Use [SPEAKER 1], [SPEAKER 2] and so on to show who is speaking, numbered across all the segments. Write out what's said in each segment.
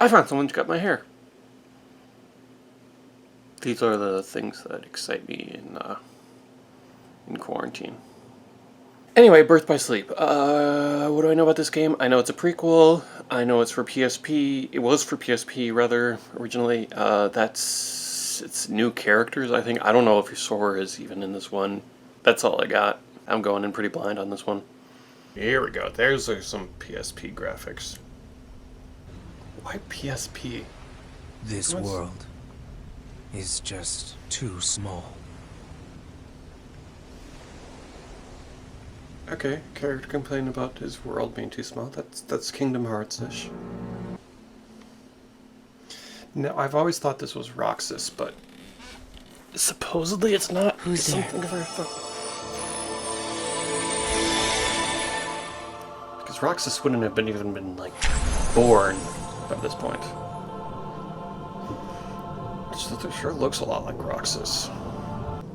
[SPEAKER 1] I found someone to cut my hair. These are the things that excite me in quarantine. Anyway, Birth by Sleep. What do I know about this game? I know it's a prequel. I know it's for PSP. It was for PSP, rather, originally. It's new characters, I think. I don't know if Sora is even in this one. That's all I got. I'm going in pretty blind on this one. Here we go. There's some PSP graphics. Why PSP?
[SPEAKER 2] This world is just too small.
[SPEAKER 1] Okay, character complaining about his world being too small. That's Kingdom Hearts-ish. Now, I've always thought this was Roxas, but supposedly it's not.
[SPEAKER 2] Who's there?
[SPEAKER 1] Because Roxas wouldn't have even been like born by this point. It sure looks a lot like Roxas.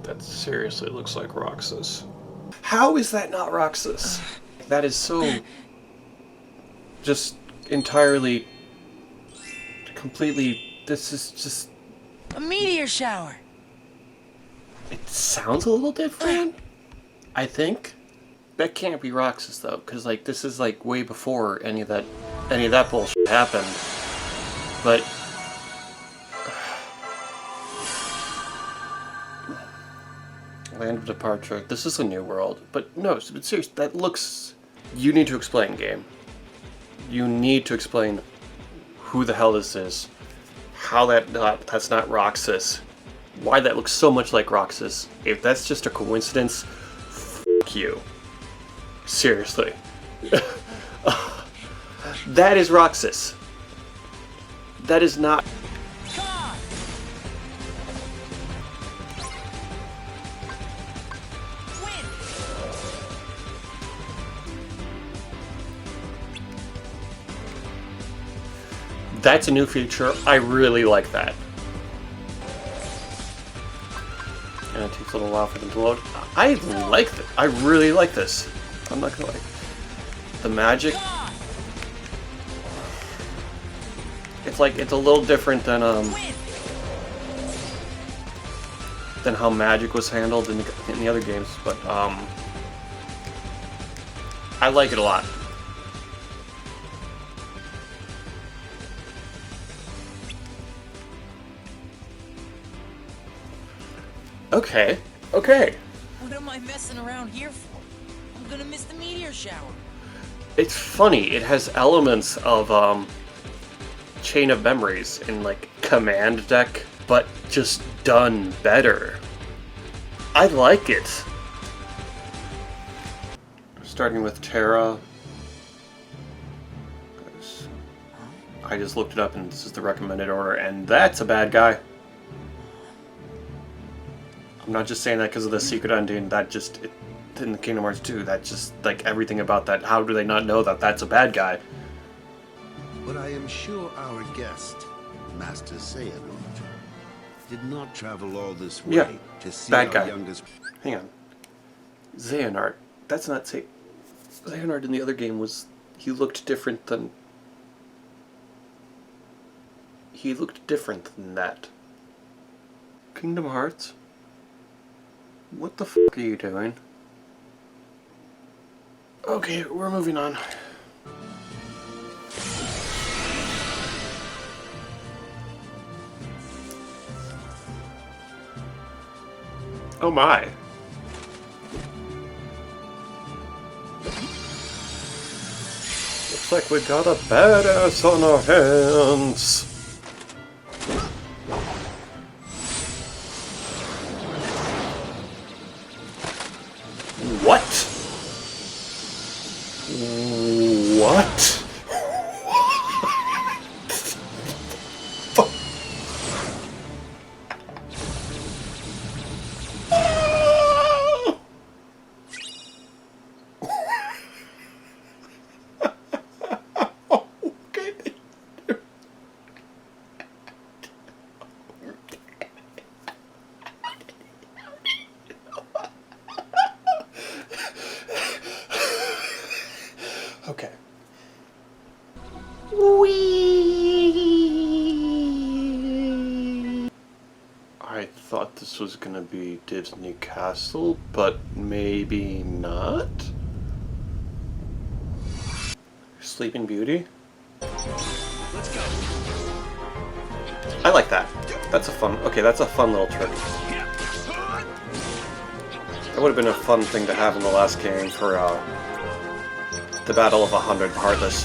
[SPEAKER 1] That seriously looks like Roxas. How is that not Roxas? That is so just entirely, completely, this is just...
[SPEAKER 3] A meteor shower!
[SPEAKER 1] It sounds a little different, I think. That can't be Roxas though, because like this is like way before any of that bullshit happened. But Land of Departure. This is a new world, but no, but seriously, that looks. You need to explain, game. You need to explain who the hell this is, how that's not Roxas, why that looks so much like Roxas. If that's just a coincidence, f*** you. Seriously. That is Roxas. That is not. That's a new feature. I really like that. And it takes a little while for them to load. I like it. I really like this. I'm not gonna lie. The magic. It's a little different than how magic was handled in the other games, but I like it a lot. Okay.
[SPEAKER 3] What am I messing around here for? I'm gonna miss the meteor shower.
[SPEAKER 1] It's funny. It has elements of Chain of Memories in like Command Deck, but just done better. I like it. Starting with Terra. I just looked it up and this is the recommended order, and that's a bad guy. I'm not just saying that because of the secret ending. That just in the Kingdom Hearts 2. That just like everything about that. How do they not know that that's a bad guy?
[SPEAKER 4] But I am sure our guest, Master Xehanort, did not travel all this way to see
[SPEAKER 1] bad
[SPEAKER 4] our
[SPEAKER 1] guy.
[SPEAKER 4] youngest.
[SPEAKER 1] Hang on, Xehanort. That's not say. Xehanort in the other game was he looked different than. He looked different than that. Kingdom Hearts. What the f*** are you doing? Okay, we're moving on. Oh my. Looks like we got a badass on our hands. What? What? Okay. this was gonna be Disney Castle, but maybe not? Sleeping Beauty?
[SPEAKER 5] Let's go.
[SPEAKER 1] I like that. That's a fun, okay, that's a fun little trick. That would have been a fun thing to have in the last game for the Battle of 100 Heartless.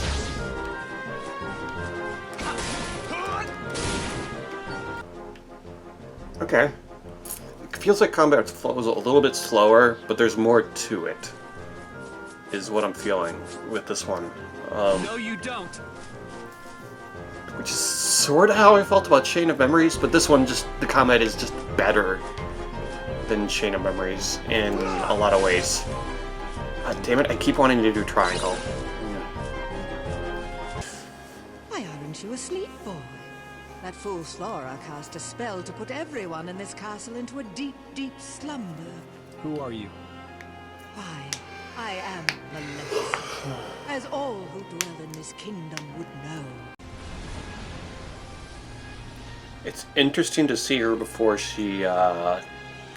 [SPEAKER 1] Okay. It feels like combat flows a little bit slower, but there's more to it, is what I'm feeling with this one.
[SPEAKER 5] No, you don't.
[SPEAKER 1] Which is sort of how I felt about Chain of Memories, but this one just, the combat is just better than Chain of Memories in a lot of ways. God damn it, I keep wanting to do triangle.
[SPEAKER 6] Why aren't you asleep, boy? That fool Slora cast a spell to put everyone in this castle into a deep, deep slumber.
[SPEAKER 5] Who are you?
[SPEAKER 6] Why, I am Maleficent, as all who dwell in this kingdom would know.
[SPEAKER 1] It's interesting to see her before she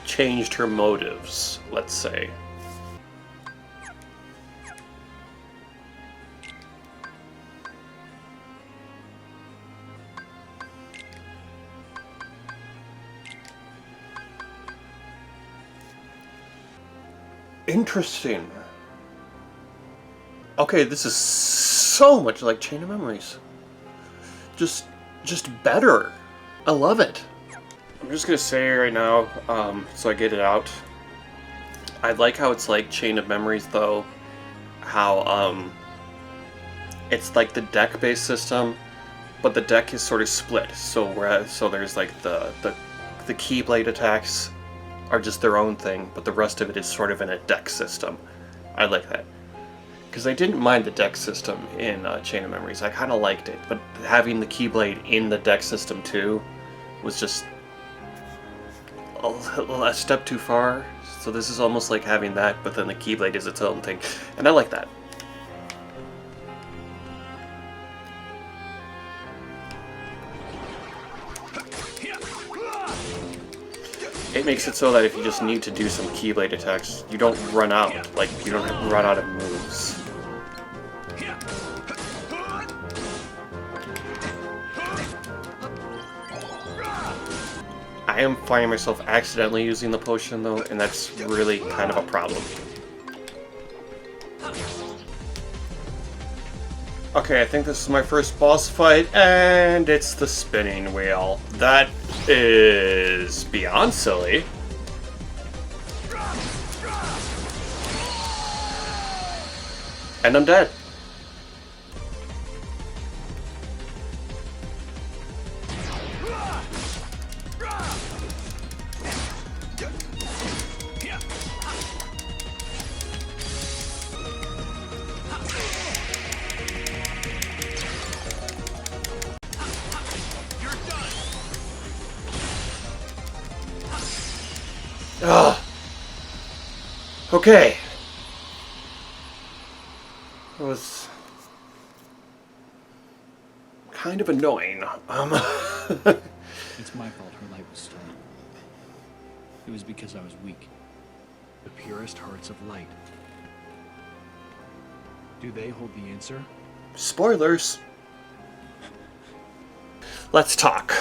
[SPEAKER 1] changed her motives, let's say. Interesting. Okay, this is so much like Chain of Memories. Just better. I love it. I'm just gonna say right now, so I get it out. I like how it's like Chain of Memories, though. How it's like the deck-based system, but the deck is sort of split. So there's like the Keyblade attacks are just their own thing, but the rest of it is sort of in a deck system. I like that. Because I didn't mind the deck system in Chain of Memories. I kind of liked it, but having the Keyblade in the deck system too was just a step too far. So this is almost like having that, but then the Keyblade is its own thing. And I like that. It makes it so that if you just need to do some Keyblade attacks, you don't run out. Like, you don't run out of moves. I am finding myself accidentally using the potion, though, and that's really kind of a problem. Okay, I think this is my first boss fight, and it's the spinning wheel. That is beyond silly. And I'm dead. Ugh. Okay. It was kind of annoying.
[SPEAKER 5] It's my fault her light was stolen. It was because I was weak. The purest hearts of light. Do they hold the answer?
[SPEAKER 1] Spoilers. Let's talk.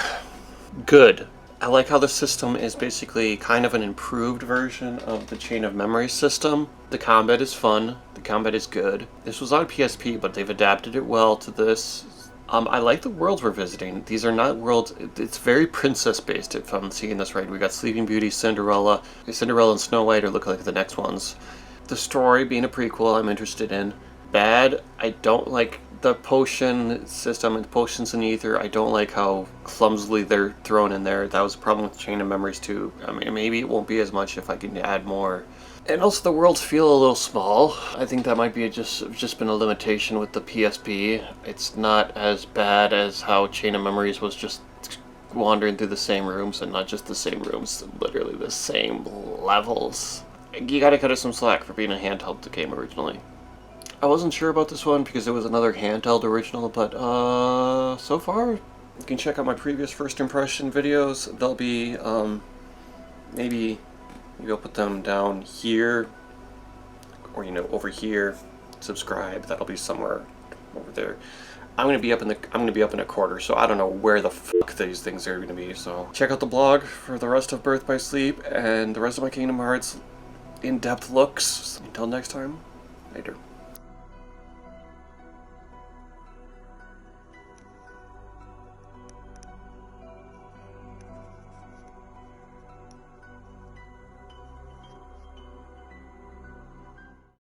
[SPEAKER 1] Good. I like how the system is basically kind of an improved version of the Chain of Memories system. The combat is fun. The combat is good. This was on PSP, but they've adapted it well to this. I like the worlds we're visiting. These are not worlds... It's very princess-based, if I'm seeing this right. We got Sleeping Beauty, Cinderella. Cinderella and Snow White are looking like the next ones. The story, being a prequel, I'm interested in. Bad, I don't like the potion system and potions in Ether. I don't like how clumsily they're thrown in there. That was a problem with Chain of Memories too. I mean, maybe it won't be as much if I can add more. And also the worlds feel a little small. I think that might be just been a limitation with the PSP. It's not as bad as how Chain of Memories was just wandering through the same rooms, and not just the same rooms, literally the same levels. You gotta cut it some slack for being a handheld game originally. I wasn't sure about this one because it was another handheld original, but so far, you can check out my previous first impression videos. They'll be maybe I'll put them down here, or you know, over here. Subscribe. That'll be somewhere over there. I'm gonna be up in a quarter, so I don't know where the fuck these things are gonna be. So check out the blog for the rest of Birth by Sleep and the rest of my Kingdom Hearts in-depth looks. Until next time, later.